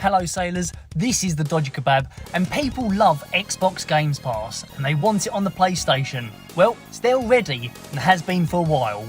Hello sailors, this is the Dodgy Kebab, and people love Xbox Games Pass and they want it on the PlayStation. Well, it's there already and has been for a while.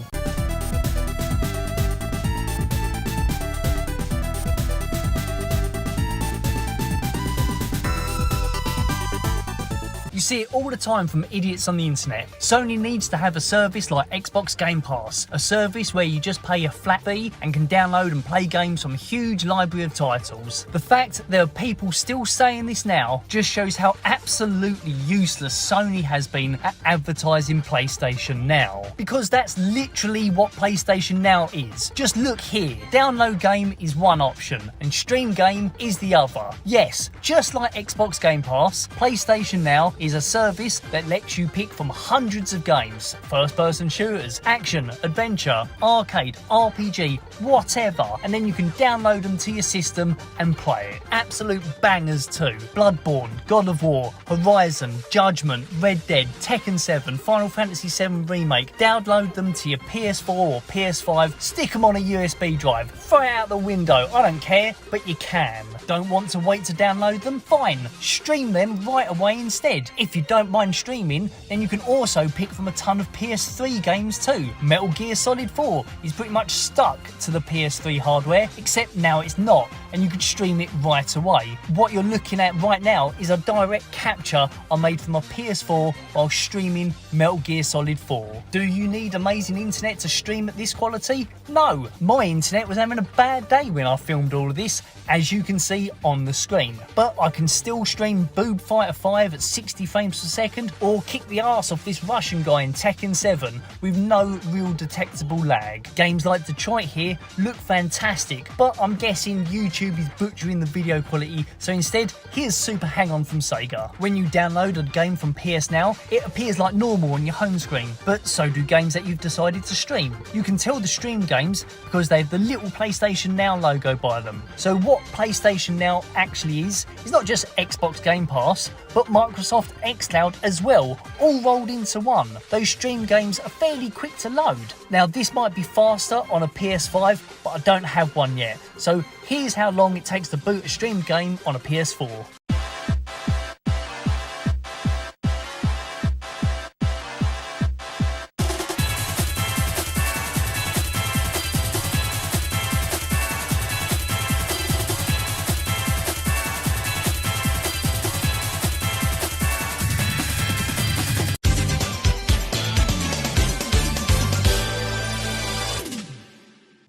You see it all the time from idiots on the internet. Sony needs to have a service like Xbox Game Pass, a service where you just pay a flat fee and can download and play games from a huge library of titles. The fact there are people still saying this now just shows how absolutely useless Sony has been at advertising PlayStation Now. Because that's literally what PlayStation Now is. Just look here. Download game is one option and stream game is the other. Yes, just like Xbox Game Pass, PlayStation Now is a service that lets you pick from hundreds of games, first-person shooters, action, adventure, arcade, RPG, whatever, and then you can download them to your system and play it. Absolute bangers too. Bloodborne, God of War, Horizon, Judgment, Red Dead, Tekken 7, Final Fantasy 7 Remake. Download them to your PS4 or PS5, stick them on a USB drive, throw it out the window, I don't care, but you can. Don't want to wait to download them? Fine, stream them right away instead. If you don't mind streaming, then you can also pick from a ton of PS3 games too. Metal Gear Solid 4 is pretty much stuck to the PS3 hardware, except now it's not, and you can stream it right away. What you're looking at right now is a direct capture I made from my PS4 while streaming Metal Gear Solid 4. Do you need amazing internet to stream at this quality? No, my internet was having a bad day when I filmed all of this, as you can see on the screen. But I can still stream Boob Fighter 5 at 60 frames per second, or kick the arse off this Russian guy in Tekken 7 with no real detectable lag. Games like Detroit here look fantastic, but I'm guessing YouTube is butchering the video quality, so instead, here's Super Hang-On from Sega. When you download a game from PS Now, it appears like normal on your home screen, but so do games that you've decided to stream. You can tell the streamed games because they have the little PlayStation Now logo by them. So what PlayStation Now actually is not just Xbox Game Pass, but Microsoft xCloud as well, all rolled into one. Those stream games are fairly quick to load. Now this might be faster on a PS5, but I don't have one yet. So here's how long it takes to boot a streamed game on a PS4.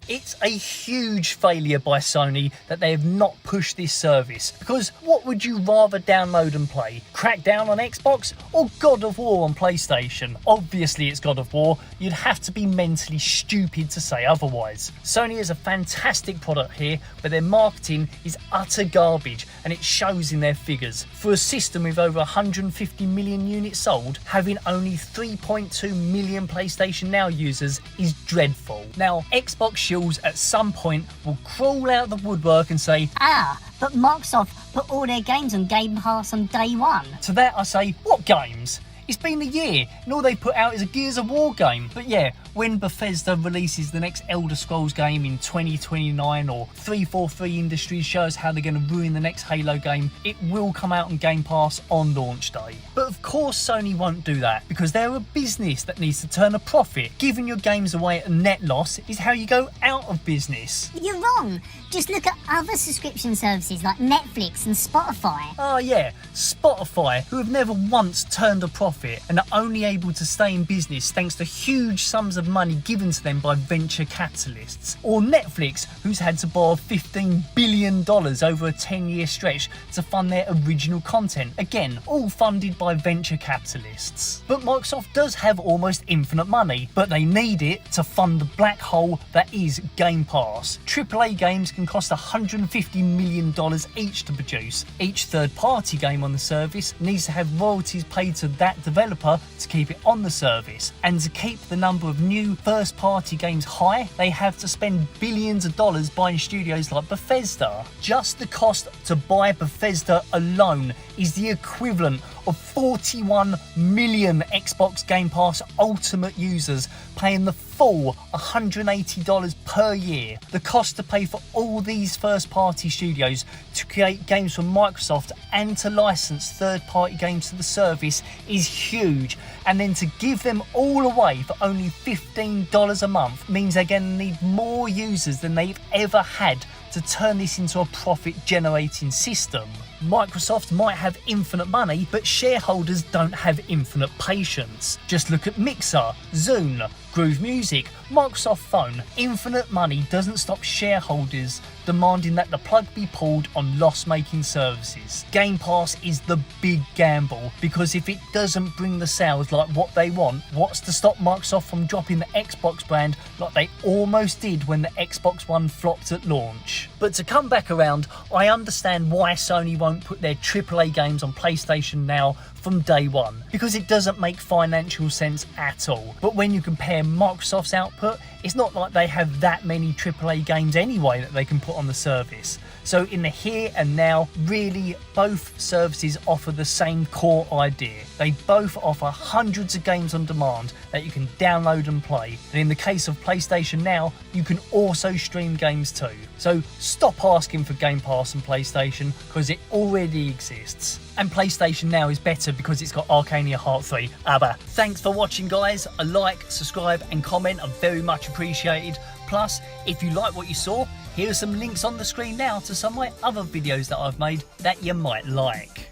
It's a huge failure by Sony that they have not pushed this service, because what would you rather download and play? Crackdown on Xbox or God of War on PlayStation? Obviously it's God of War, you'd have to be mentally stupid to say otherwise. Sony has a fantastic product here, but their marketing is utter garbage and it shows in their figures. For a system with over 150 million units sold, having only 3.2 million PlayStation Now users is dreadful. Now, Xbox Shields at some point will crawl out of the woodwork and say, but Microsoft put all their games on Game Pass on day one. To that I say, what games? It's been a year and all they put out is a Gears of War game. But yeah, when Bethesda releases the next Elder Scrolls game in 2029, or 343 Industries shows how they're going to ruin the next Halo game, it will come out on Game Pass on launch day. But of course Sony won't do that, because they're a business that needs to turn a profit. Giving your games away at a net loss is how you go out of business. You're wrong. Just look at other subscription services like Netflix and Spotify. Oh yeah, Spotify, who have never once turned a profit and are only able to stay in business thanks to huge sums of money given to them by venture capitalists. Or Netflix, who's had to borrow $15 billion over a 10-year stretch to fund their original content. Again, all funded by venture capitalists. But Microsoft does have almost infinite money, but they need it to fund the black hole that is Game Pass. AAA games can cost $150 million each to produce. Each third-party game on the service needs to have royalties paid to that developer to keep it on the service. And to keep the number of new first-party games high, they have to spend billions of dollars buying studios like Bethesda. Just the cost to buy Bethesda alone is the equivalent of 41 million Xbox Game Pass Ultimate users paying the full $180 per year. The cost to pay for all these first-party studios to create games from Microsoft and to license third-party games to the service is huge, and then to give them all away for only $15 a month means they're going to need more users than they've ever had to turn this into a profit-generating system. Microsoft might have infinite money, but shareholders don't have infinite patience. Just look at Mixer, Zune, Groove Music, Microsoft Phone. Infinite money doesn't stop shareholders demanding that the plug be pulled on loss-making services. Game Pass is the big gamble, because if it doesn't bring the sales like what they want, what's to stop Microsoft from dropping the Xbox brand like they almost did when the Xbox One flopped at launch? But to come back around, I understand why Sony won't put their AAA games on PlayStation Now from day one, because it doesn't make financial sense at all. But when you compare Microsoft's output, it's not like they have that many AAA games anyway that they can put on the service. So in the here and now, really both services offer the same core idea. They both offer hundreds of games on demand that you can download and play. And in the case of PlayStation Now, you can also stream games too. So stop asking for Game Pass on PlayStation, because it already exists. And PlayStation Now is better because it's got Arcania Heart 3. Aber. Thanks for watching, guys. A like, subscribe and comment are very much appreciated. Plus, if you like what you saw, here are some links on the screen now to some of my other videos that I've made that you might like.